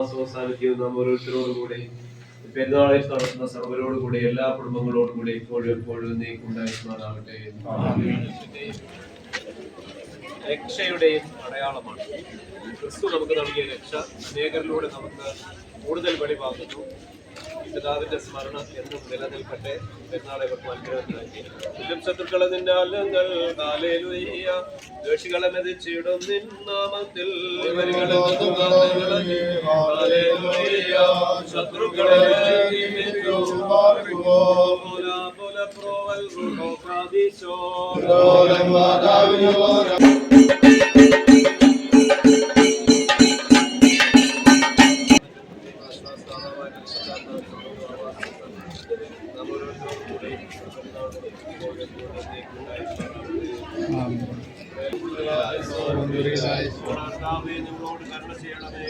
അവസാനിക്കുകയും നാം ഓരോരുത്തരോടുകൂടെ പെരുന്നാളിൽ നടത്തുന്ന സർവരോടുകൂടി എല്ലാ കുടുംബങ്ങളോടുകൂടി ഇപ്പോഴും എപ്പോഴും നീക്കുണ്ടായിരിക്കുമാറാവട്ടെ. രക്ഷയുടെയും അടയാളമാണ് ക്രിസ്തു നമുക്ക് നൽകിയ രക്ഷ. അനേകരിലൂടെ നമുക്ക് കൂടുതൽ വെളിവാക്കുന്നു. പിതാവിന്റെ സ്മരണ എന്നും നിലനിൽക്കട്ടെ. പെരുന്നാളെ അനുഗ്രഹത്തിനായി ശത്രുക്കളെ നിന്റെ അല്ലങ്ങൾ ദോഷികളെ മെതിച്ചിടും നിൻ നാമത്തിൽ ശത്രുക്കളെ നിങ്ങളോട് കരുണ ചെയ്യണമേ.